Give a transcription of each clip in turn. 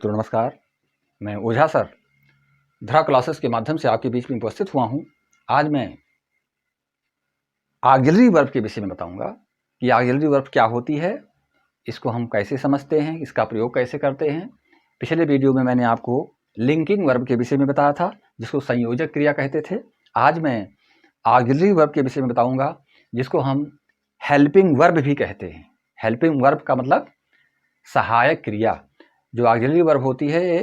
मित्रों नमस्कार। मैं ओझा सर धरा क्लासेस के माध्यम से आपके बीच में उपस्थित हुआ हूँ। आज मैं ऑक्सिलरी वर्ब के विषय में बताऊंगा कि ऑक्सिलरी वर्ब क्या होती है, इसको हम कैसे समझते हैं, इसका प्रयोग कैसे करते हैं। पिछले वीडियो में मैंने आपको लिंकिंग वर्ब के विषय में बताया था, जिसको संयोजक क्रिया कहते थे। आज मैं ऑक्सिलरी वर्ब के विषय में बताऊंगा, जिसको हम हेल्पिंग वर्ब भी कहते हैं। हेल्पिंग वर्ब का मतलब सहायक क्रिया। जो ऑक्सिलरी वर्ब होती है ये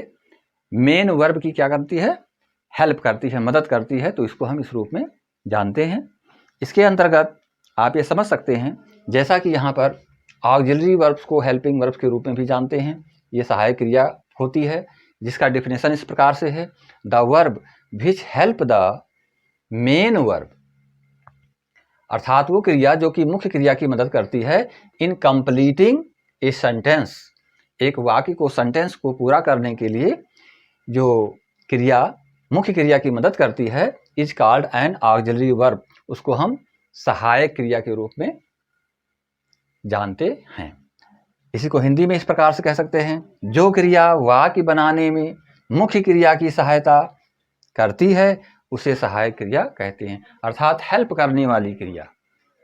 मेन वर्ब की क्या करती है, हेल्प करती है, मदद करती है। तो इसको हम इस रूप में जानते हैं। इसके अंतर्गत आप ये समझ सकते हैं, जैसा कि यहाँ पर ऑक्सिलरी वर्ब्स को हेल्पिंग वर्ब्स के रूप में भी जानते हैं। ये सहायक क्रिया होती है, जिसका डेफिनेशन इस प्रकार से है, the verb which help the main verb, अर्थात वो क्रिया जो कि मुख्य क्रिया की मदद करती है इन कंप्लीटिंग ए सेंटेंस, एक वाक्य को, सेंटेंस को पूरा करने के लिए जो क्रिया मुख्य क्रिया की मदद करती है, is called an auxiliary verb. उसको हम सहायक क्रिया के रूप में जानते हैं। इसी को हिंदी में इस प्रकार से कह सकते हैं, जो क्रिया वाक्य बनाने में मुख्य क्रिया की सहायता करती है उसे सहायक क्रिया कहते हैं, अर्थात हेल्प करने वाली क्रिया।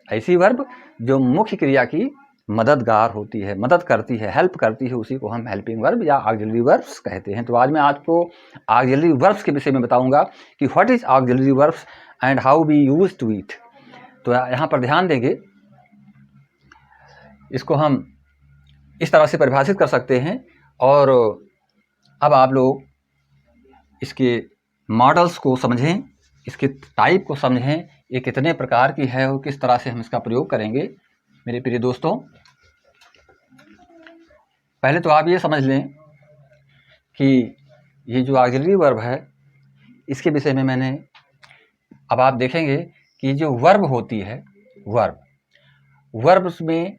ऐसी वर्ब जो मुख्य क्रिया की मददगार होती है, मदद करती है, हेल्प करती है, उसी को हम हेल्पिंग वर्ब या ऑक्सिलरी वर्ब्स कहते हैं। तो आज मैं आपको ऑक्सिलरी वर्ब्स के विषय में बताऊंगा कि what is auxiliary verbs and how we use to it. तो यहाँ पर ध्यान देंगे, इसको हम इस तरह से परिभाषित कर सकते हैं। और अब आप लोग इसके मॉडल्स को समझें, इसके टाइप को समझें, ये कितने प्रकार की है और किस तरह से हम इसका प्रयोग करेंगे। मेरे प्रिय दोस्तों, पहले तो आप ये समझ लें कि ये जो ऑक्सिलरी वर्ब है, इसके विषय में मैंने, अब आप देखेंगे कि जो वर्ब होती है, वर्ब्स में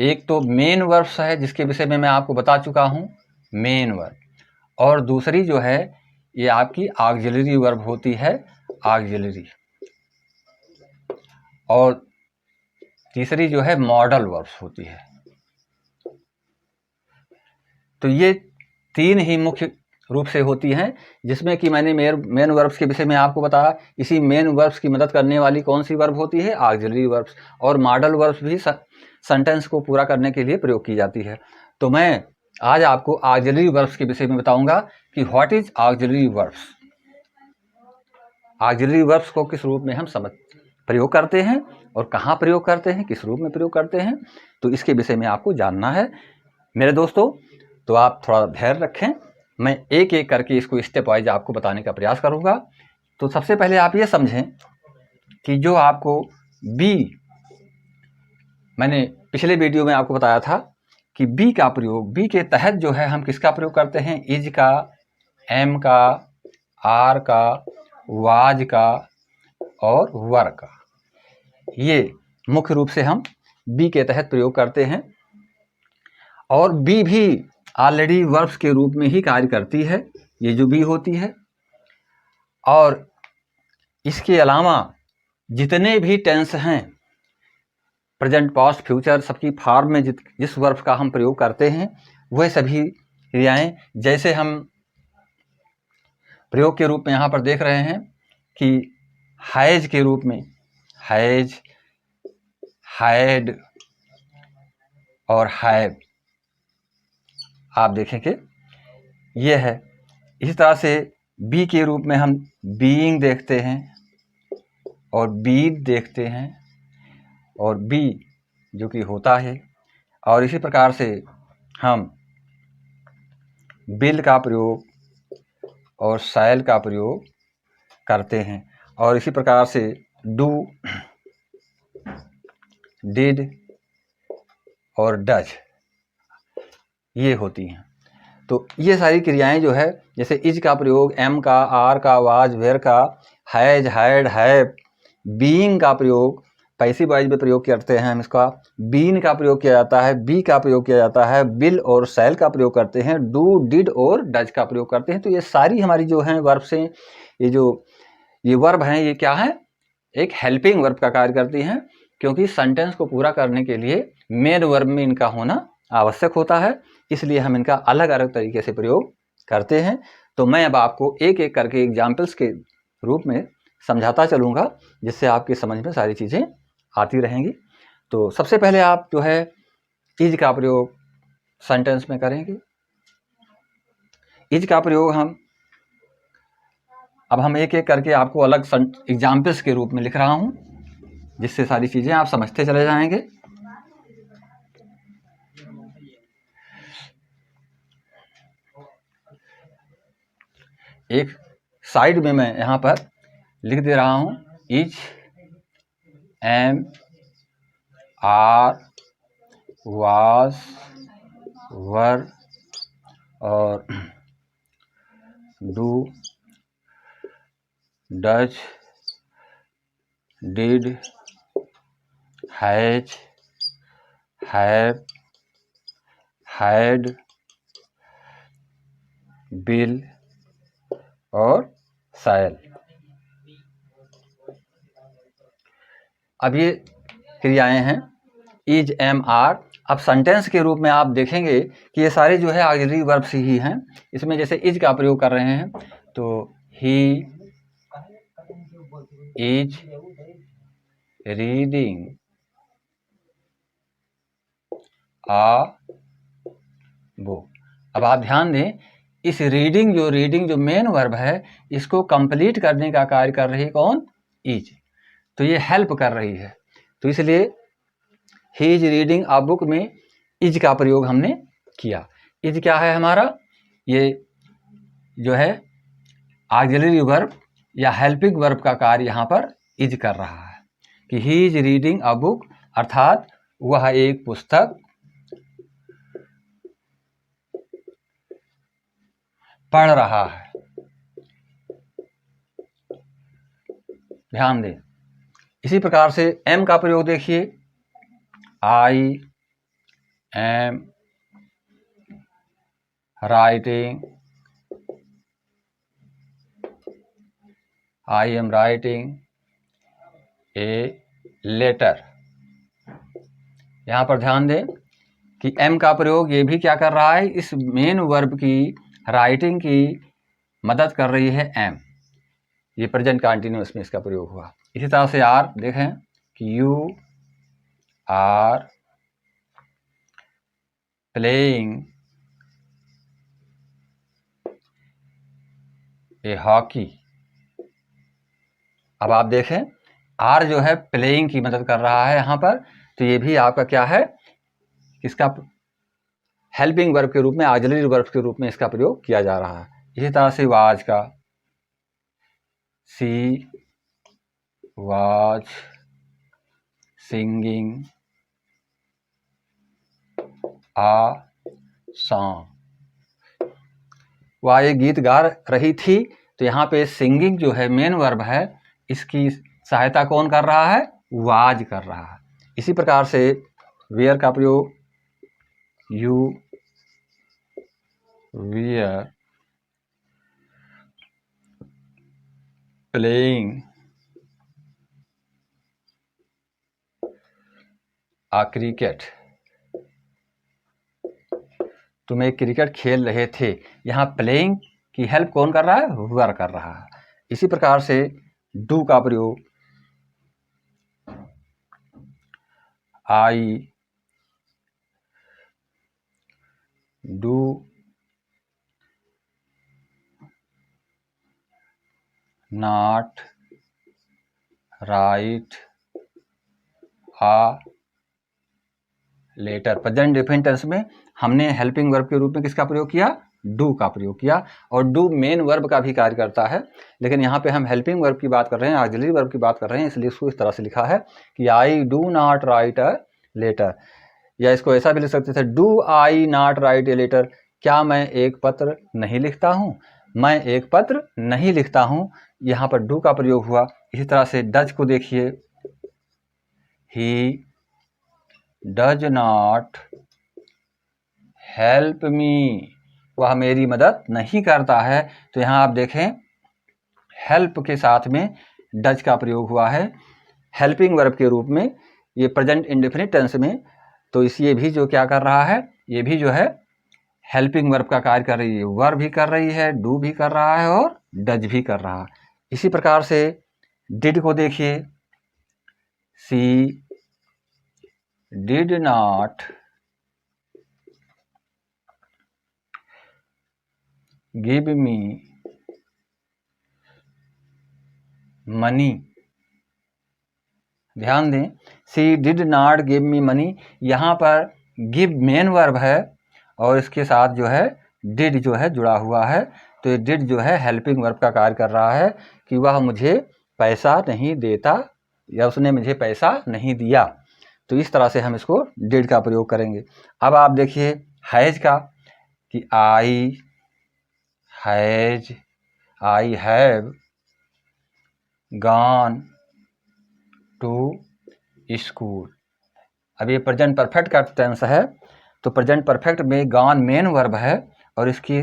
एक तो मेन वर्ब्स है, जिसके विषय में मैं आपको बता चुका हूँ, मेन वर्ब, और दूसरी जो है ये आपकी ऑक्सिलरी वर्ब होती है, ऑक्सिलरी, और तीसरी जो है मॉडल वर्ब्स होती है। तो ये तीन ही मुख्य रूप से होती हैं, जिसमें कि मैंने मेन वर्ब्स के विषय में आपको बताया। इसी मेन वर्ब्स की मदद करने वाली कौन सी वर्ब होती है, ऑक्सिलरी वर्ब्स, और मॉडल वर्ब्स भी सेंटेंस को पूरा करने के लिए प्रयोग की जाती है। तो मैं आज आपको ऑक्सिलरी वर्ब्स के विषय में बताऊंगा कि what is auxiliary verbs. Auxiliary verbs को किस रूप में हम प्रयोग करते हैं और कहाँ प्रयोग करते हैं, किस रूप में प्रयोग करते हैं, तो इसके विषय में आपको जानना है मेरे दोस्तों। तो आप थोड़ा धैर्य रखें, मैं एक एक करके इसको स्टेप वाइज आपको बताने का प्रयास करूंगा। तो सबसे पहले आप ये समझें कि जो आपको बी, मैंने पिछले वीडियो में आपको बताया था कि बी का प्रयोग, बी के तहत जो है हम किसका प्रयोग करते हैं, इज का, एम का, आर का, वाज का और वर का। ये मुख्य रूप से हम बी के तहत प्रयोग करते हैं। और बी भी ऑलरेडी वर्ब्स के रूप में ही कार्य करती है, ये जो बी होती है। और इसके अलावा जितने भी टेंस हैं, प्रेजेंट, पास्ट, फ्यूचर, सबकी फॉर्म में जिस वर्ब का हम प्रयोग करते हैं, वह सभी क्रियाएं, जैसे हम प्रयोग के रूप में यहाँ पर देख रहे हैं कि हैज के रूप में, हैज, हैड और हैव, आप देखेंगे ये है। इसी तरह से बी के रूप में हम बीइंग देखते हैं और बीड देखते हैं, और बी जो कि होता है। और इसी प्रकार से हम बिल का प्रयोग और शैल का प्रयोग करते हैं। और इसी प्रकार से डू, डिड और डज, ये होती हैं। तो ये सारी क्रियाएं जो है, जैसे इज का प्रयोग एम का, आर का, वाज, वेयर का, हैज, हैड, हैव, बीइंग का प्रयोग पैसिव वॉइस में प्रयोग करते हैं हम इसका, बीन का प्रयोग किया जाता है, बी का प्रयोग किया जाता है, बिल और शैल का प्रयोग करते हैं, डू, डिड और डज का प्रयोग करते हैं। तो ये सारी हमारी जो हैं वर्ब्स हैं, ये वर्ब हैं, ये क्या है, एक हेल्पिंग वर्ब का कार्य करती हैं, क्योंकि सेंटेंस को पूरा करने के लिए मेन वर्ब में इनका होना आवश्यक होता है। इसलिए हम इनका अलग अलग तरीके से प्रयोग करते हैं। तो मैं अब आपको एक एक करके एग्जाम्पल्स के रूप में समझाता चलूँगा, जिससे आपकी समझ में सारी चीज़ें आती रहेंगी। तो सबसे पहले आप जो है इज का प्रयोग सेंटेंस में करेंगे। इज का प्रयोग हम एक एक करके आपको अलग एग्जाम्पल्स के रूप में लिख रहा हूँ, जिससे सारी चीज़ें आप समझते चले जाएंगे। एक साइड में मैं यहाँ पर लिख दे रहा हूँ इज, एम, आर, वाज, वर और do, does, did, has, have, had, will और शैल। अब ये क्रियाएं हैं इज, एम, आर। अब सेंटेंस के रूप में आप देखेंगे कि ये सारे जो है ऑक्सिलरी वर्ब्स ही हैं। इसमें जैसे इज का प्रयोग कर रहे हैं तो he is reading a book. अब आप ध्यान दें, इस रीडिंग जो मेन वर्ब है, इसको कंप्लीट करने का कार्य कर रही कौन? इज। तो ये हेल्प कर रही है, तो इसलिए ही इज रीडिंग अ बुक में इज का प्रयोग हमने किया। इज क्या है हमारा? ये जो है ऑक्सिलरी वर्ब या हेल्पिंग वर्ब का कार्य यहाँ पर इज कर रहा है कि ही इज रीडिंग अ बुक, अर्थात वह एक पुस्तक पढ़ रहा है। ध्यान दें। इसी प्रकार से एम का प्रयोग देखिए, I am writing, I am writing a letter. यहाँ पर ध्यान दें कि एम का प्रयोग ये भी क्या कर रहा है, इस मेन वर्ब की राइटिंग की मदद कर रही है एम। ये प्रेजेंट कंटिन्यूअस में इसका प्रयोग हुआ। इसी तरह से आर देखें कि you are playing a hockey. अब आप देखें आर जो है प्लेइंग की मदद कर रहा है यहाँ पर, तो ये भी आपका क्या है, इसका हेल्पिंग वर्ब के रूप में, ऑक्सिलरी वर्ब के रूप में इसका प्रयोग किया जा रहा है। इसी तरह से वाज का, she was singing uh song. वह एक गीत गा रही थी, तो यहाँ पे सिंगिंग जो है मेन वर्ब है, इसकी सहायता कौन कर रहा है? वाज कर रहा है। इसी प्रकार से वेयर का प्रयोग, you were playing a cricket. तुम एक क्रिकेट खेल रहे थे। यहाँ प्लेइंग की हेल्प कौन कर रहा है? वेयर कर रहा है। इसी प्रकार से डू का प्रयोग, I do not write a letter. Present definite tense में हमने हेल्पिंग वर्ब के रूप में किसका प्रयोग किया? डू का प्रयोग किया। और डू मेन वर्ब का भी कार्य करता है, लेकिन यहाँ पे हम हेल्पिंग वर्ब की बात कर रहे हैं, ऑक्सिलरी वर्ब की बात कर रहे हैं, इसलिए इसको इस तरह से लिखा है कि I do not write a letter. या इसको ऐसा भी लिख सकते थे, do I not write a letter. क्या मैं एक पत्र नहीं लिखता हूँ? मैं एक पत्र नहीं लिखता हूँ। यहाँ पर डू का प्रयोग हुआ। इसी तरह से डज को देखिए, he does not help me. वह मेरी मदद नहीं करता है। तो यहाँ आप देखें हेल्प के साथ में डज का प्रयोग हुआ है हेल्पिंग वर्ब के रूप में, ये प्रेजेंट इंडेफिनिट टेंस में। तो इस ये भी जो क्या कर रहा है, ये भी जो है हेल्पिंग वर्ब का कार्य कर रही है, वर भी कर रही है, डू भी कर रहा है और डज भी कर रहा है। इसी प्रकार से डिड को देखिए, she did not give me money. ध्यान दें, she did not give me money, यहाँ पर गिव मेन वर्ब है और इसके साथ जो है डिड जो है जुड़ा हुआ है। तो ये डिड जो है हेल्पिंग वर्ब का कार्य कर रहा है कि वह मुझे पैसा नहीं देता या उसने मुझे पैसा नहीं दिया। तो इस तरह से हम इसको डिड का प्रयोग करेंगे। अब आप देखिए हैज का, कि I have gone to school. अब ये प्रेजेंट परफेक्ट का टेंस है, तो प्रेजेंट परफेक्ट में गॉन मेन वर्ब है और इसकी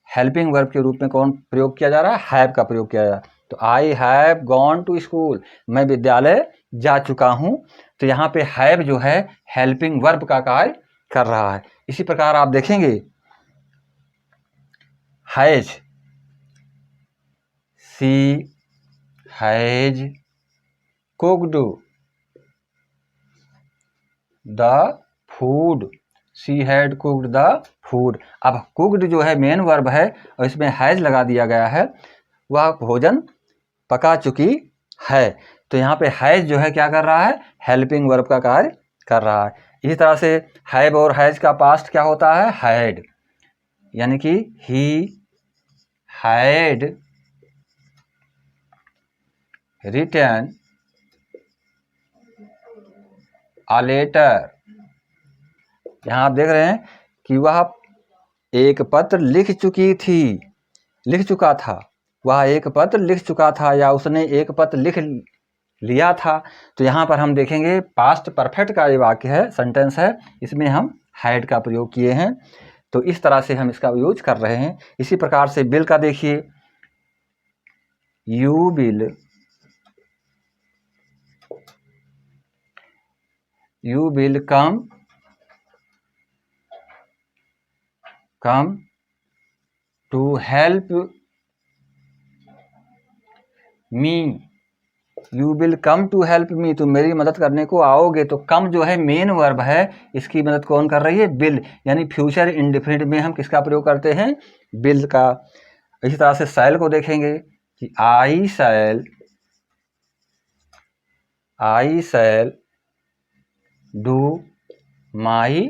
हेल्पिंग वर्ब के रूप में कौन प्रयोग किया जा रहा है? हैव का प्रयोग किया जा रहा है। तो I have gone to school, मैं विद्यालय जा चुका हूँ। तो यहाँ पे हैव जो है हेल्पिंग वर्ब का कार्य कर रहा है। इसी प्रकार आप देखेंगे has, she has cooked the food, she had cooked the food. अब कुक्ड जो है मेन वर्ब है और इसमें हैज लगा दिया गया है, वह भोजन पका चुकी है। तो यहाँ पे हैज जो है क्या कर रहा है? हेल्पिंग वर्ब का कार्य कर रहा है। इसी तरह से हैव और हैज का पास्ट क्या होता है? हैड, यानी कि he had written a letter. यहाँ आप देख रहे हैं कि वह एक पत्र लिख चुका था, वह एक पत्र लिख चुका था या उसने एक पत्र लिख लिया था। तो यहाँ पर हम देखेंगे पास्ट परफेक्ट का ये वाक्य है, सेंटेंस है, इसमें हम हैड का प्रयोग किए हैं। तो इस तरह से हम इसका यूज कर रहे हैं। इसी प्रकार से बिल का देखिए, you will come to help me, you will come to help me, तुम मेरी मदद करने को आओगे। तो कम जो है मेन वर्ब है, इसकी मदद कौन कर रही है? विल, यानी फ्यूचर इंडेफिनिट में हम किसका प्रयोग करते हैं? विल का। इसी तरह से शैल को देखेंगे कि आई शैल डू माई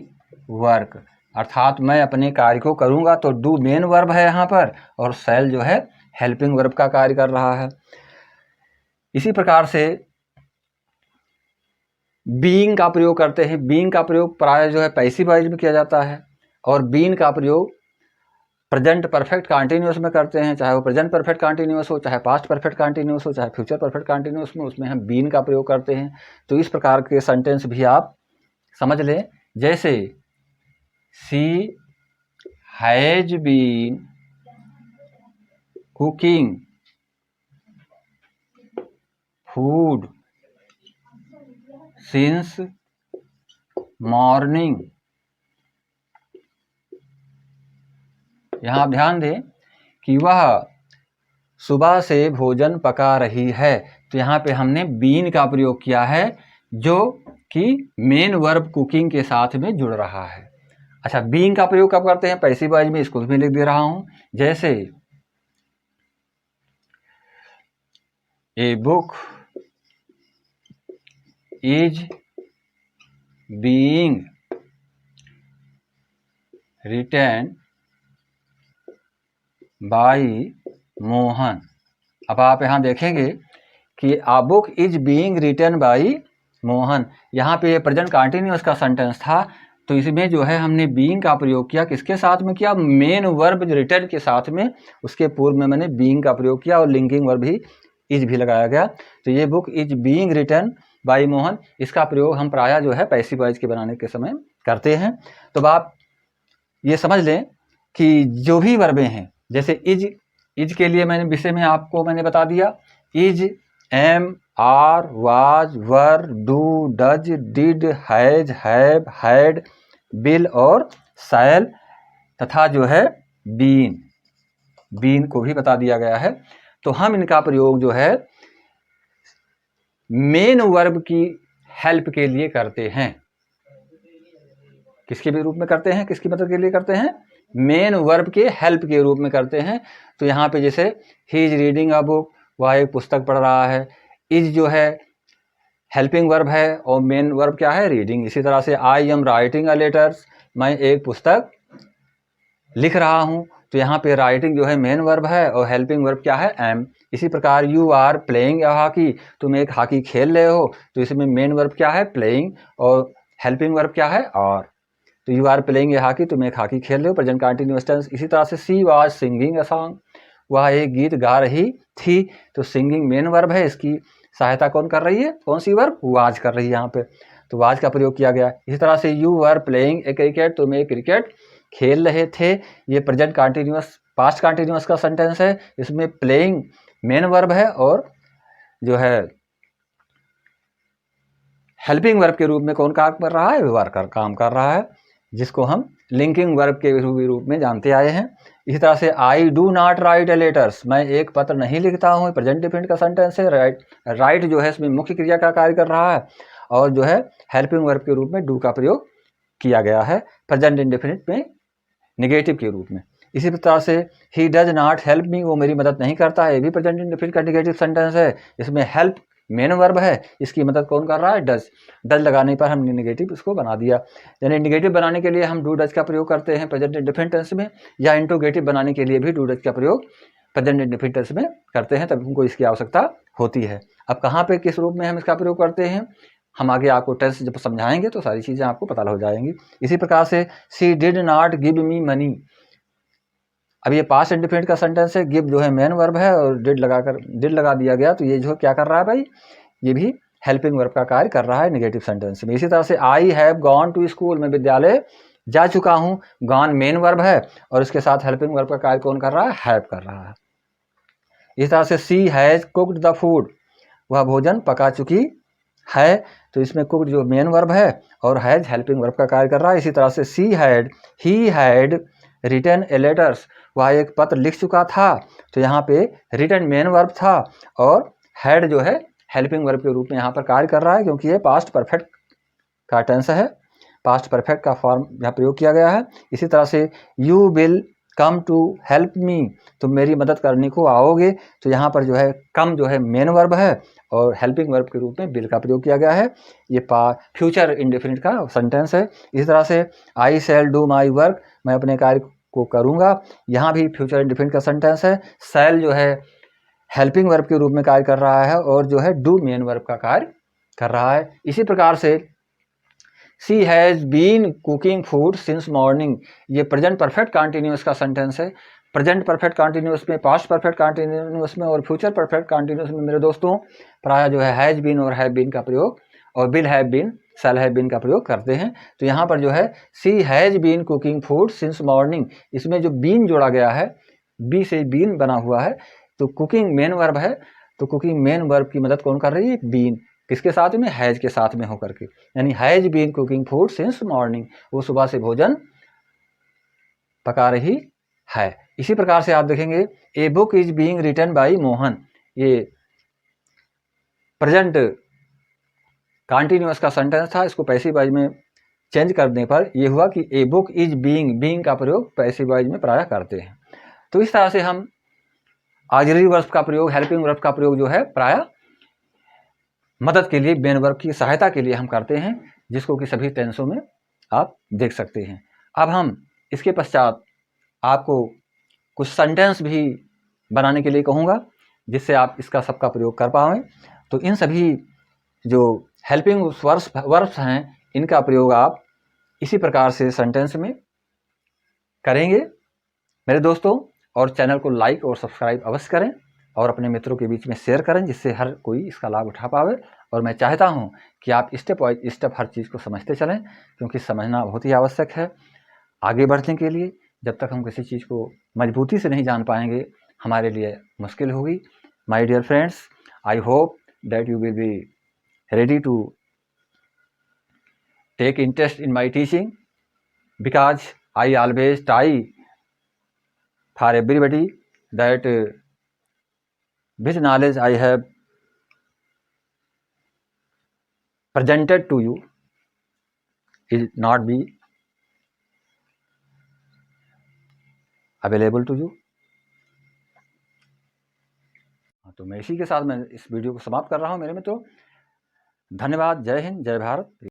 वर्क, अर्थात मैं अपने कार्य को करूंगा। तो डू मेन वर्ब है यहाँ पर और शैल जो है हेल्पिंग वर्ब का कार्य कर रहा है। इसी प्रकार से बीइंग का प्रयोग करते हैं। बीइंग का प्रयोग प्राय जो है पैसिव वॉइस में किया जाता है और बीन का प्रयोग प्रेजेंट परफेक्ट कंटिन्यूअस में करते हैं, चाहे वो प्रेजेंट परफेक्ट कंटिन्यूअस हो, चाहे पास्ट परफेक्ट कंटिन्यूअस हो, चाहे फ्यूचर परफेक्ट कंटिन्यूअस में, उसमें हम बीन का प्रयोग करते हैं। तो इस प्रकार के सेंटेंस भी आप समझ लें, जैसे she has been cooking food since morning. यहाँ आप ध्यान दें कि वह सुबह से भोजन पका रही है। तो यहाँ पे हमने बीन का प्रयोग किया है जो कि मेन वर्ब कुकिंग के साथ में जुड़ रहा है। अच्छा, बीइंग का प्रयोग कब करते हैं? पैसिव वॉइस में, इसको भी लिख दे रहा हूं, जैसे a book is being written by Mohan. अब आप यहाँ देखेंगे कि a book is being written by Mohan, यहाँ पे प्रेजेंट कंटिन्यूअस का सेंटेंस था। तो इसमें जो है हमने बीइंग का प्रयोग किया, किसके साथ में किया? मेन वर्ब रिटन के साथ में। उसके पूर्व में मैंने बीइंग का प्रयोग किया और लिंकिंग वर्ब भी इज भी लगाया गया। तो ये book is being written by Mohan, इसका प्रयोग हम प्रायः जो है पैसिव वॉइस के बनाने के समय करते हैं। तो आप ये समझ लें कि जो भी वर्बें हैं, जैसे इज के लिए मैंने विषय में आपको मैंने बता दिया, is, am, are, was, were, do, does, did, has, have, had, will और शैल तथा जो है बीन को भी बता दिया गया है। तो हम इनका प्रयोग जो है मेन वर्ब की हेल्प के लिए करते हैं। किसके भी रूप में करते हैं, किसकी मदद के लिए करते हैं? मेन वर्ब के हेल्प के रूप में करते हैं। तो यहाँ पे जैसे ही इज रीडिंग अ बुक, वह एक पुस्तक पढ़ रहा है। इज जो है हेल्पिंग वर्ब है और मेन वर्ब क्या है? रीडिंग। इसी तरह से आई एम राइटिंग अ लेटर्स, मैं एक पुस्तक लिख रहा हूँ। तो यहाँ पे राइटिंग जो है मेन वर्ब है और हेल्पिंग वर्ब क्या है? एम। इसी प्रकार you are playing a hockey, तुम एक हॉकी खेल रहे हो। तो इसमें मेन वर्ब क्या है? प्लेइंग, और हेल्पिंग वर्ब क्या है? और। तो you are playing a hockey, तुम एक हॉकी खेल रहे हो, प्रेजेंट कंटिन्यूअस टेंस। इसी तरह से she was singing a song, वह एक गीत गा रही थी। तो सिंगिंग मेन वर्ब है, इसकी सहायता कौन कर रही है? कौन सी वर्ब? वाज कर रही है यहाँ पे। तो वाज का प्रयोग किया गया। इसी तरह से you were playing a cricket, तुम एक क्रिकेट खेल रहे थे। ये प्रेजेंट कंटिन्यूअस पास्ट कंटिन्यूअस का सेंटेंस है। इसमें प्लेइंग मेन वर्ब है और जो है हेल्पिंग वर्ब के रूप में कौन काम कर रहा है? वर्कर काम कर रहा है, जिसको हम लिंकिंग वर्ब के रूप में जानते आए हैं। इसी तरह से आई do not write A letters, मैं एक पत्र नहीं लिखता हूँ। प्रेजेंट डिफिनिट का सेंटेंस है। राइट जो है इसमें मुख्य क्रिया का कार्य कर रहा है और जो है हेल्पिंग वर्ब के रूप में डू का प्रयोग किया गया है प्रेजेंट इंडेफिनिट में निगेटिव के रूप में। इसी प्रकार से he does not help me, वो मेरी मदद नहीं करता है, ये भी प्रेजेंट इंडेफिनिट का निगेटिव सेंटेंस है। इसमें हेल्प मेन वर्ब है, इसकी मदद कौन कर रहा है? डज। डज लगाने पर हमने निगेटिव इसको बना दिया। यानी निगेटिव बनाने के लिए हम डू डज का प्रयोग करते हैं प्रेजेंट इंडेफिनिट टेंस में, या इंट्रोगेटिव बनाने के लिए भी डू डज का प्रयोग प्रेजेंट इंडेफिनिट टेंस में करते हैं, तब हमको इसकी आवश्यकता होती है। अब कहाँ पे किस रूप में हम इसका प्रयोग करते हैं, हम आगे आपको टेंस जब समझाएंगे तो सारी चीज़ें आपको पता हो जाएंगी। इसी प्रकार से she did not give me money, अब ये पास्ट इंडेफिनिट का सेंटेंस है। गिव जो है मेन वर्ब है और डिड लगा दिया गया। तो ये जो क्या कर रहा है भाई? ये भी हेल्पिंग वर्ब का कार्य कर रहा है निगेटिव सेंटेंस में। इसी तरह से I have gone to school, मैं विद्यालय जा चुका हूँ। गॉन मेन वर्ब है और इसके साथ हेल्पिंग वर्ब का कार्य कौन कर रहा है? हैव कर रहा है। इस तरह से सी हैज कुक्ड द फूड, वह भोजन पका चुकी है। तो इसमें कुक्ड जो मेन वर्ब है और हैज हेल्पिंग वर्ब का कार्य कर रहा है। इसी तरह से she had, he had written a letters, वह एक पत्र लिख चुका था। तो यहाँ पे रिटन मेन वर्ब था और हैड जो है हेल्पिंग वर्ब के रूप में यहाँ पर कार्य कर रहा है, क्योंकि ये पास्ट परफेक्ट का टेंस है। पास्ट परफेक्ट का फॉर्म यहाँ प्रयोग किया गया है। इसी तरह से you will come to help me, तुम मेरी मदद करने को आओगे। तो यहाँ पर जो है कम जो है मेन वर्ब है और हेल्पिंग वर्ब के रूप में विल का प्रयोग किया गया है। ये फ्यूचर इंडेफिनिट का सेंटेंस है। इसी तरह से आई शैल डू माई वर्क, मैं अपने कार्य को करूँगा, यहाँ भी फ्यूचर इंडेफिनिट का सेंटेंस है। शैल जो है हेल्पिंग वर्ब के रूप में कार्य कर रहा है और जो है डू मेन वर्ब का कार्य कर रहा है। इसी प्रकार से she has been cooking food since morning, ये प्रेजेंट परफेक्ट कंटिन्यूअस का सेंटेंस है। प्रेजेंट परफेक्ट कंटिन्यूअस में, पास्ट परफेक्ट कंटिन्यूअस में और फ्यूचर परफेक्ट कंटिन्यूअस में मेरे दोस्तों प्रायः जो है हैज़ बीन और हैव बीन का प्रयोग और will have been, shall have been का प्रयोग करते हैं। तो यहाँ पर जो है she has been cooking food since morning, इसमें जो बीन जोड़ा गया है, बी से बीन बना हुआ है। तो कुकिंग मेन वर्ब है, तो कुकिंग मेन वर्ब की मदद कौन कर रही है? बीन। किसके साथ में? हैज के साथ में होकर के, यानी has been cooking food since morning, वो सुबह से भोजन पका रही है। इसी प्रकार से आप देखेंगे a book is being written by Mohan, ये प्रेजेंट कंटिन्यूअस का सेंटेंस था, इसको पैसिव वॉइस में चेंज करने पर यह हुआ कि ए बुक इज बीइंग का प्रयोग पैसिव वॉइस में प्रायः करते हैं। तो इस तरह से हम ऑक्सिलरी वर्ब का प्रयोग, हेल्पिंग वर्ब का प्रयोग जो है प्रायः मदद के लिए, मेन वर्ब की सहायता के लिए हम करते हैं, जिसको कि सभी टेंसों में आप देख सकते हैं। अब हम इसके पश्चात आपको कुछ सेंटेंस भी बनाने के लिए कहूँगा, जिससे आप इसका सबका प्रयोग कर पाएँ। तो इन सभी जो हेल्पिंग वर्ब्स हैं, इनका प्रयोग आप इसी प्रकार से सेंटेंस में करेंगे मेरे दोस्तों। और चैनल को लाइक और सब्सक्राइब अवश्य करें और अपने मित्रों के बीच में शेयर करें, जिससे हर कोई इसका लाभ उठा पावे। और मैं चाहता हूं कि आप स्टेप बाय स्टेप हर चीज़ को समझते चलें, क्योंकि समझना बहुत ही आवश्यक है आगे बढ़ने के लिए। जब तक हम किसी चीज़ को मजबूती से नहीं जान पाएंगे, हमारे लिए मुश्किल होगी। My dear friends, I hope that you will be ready to take interest in my teaching, because I always try for everybody that which knowledge I have presented to you is not be available to you। तो मैं इसी के साथ मैं इस video को समाप्त कर रहा हूँ मेरे मित्रों। धन्यवाद। जय हिंद, जय भारत।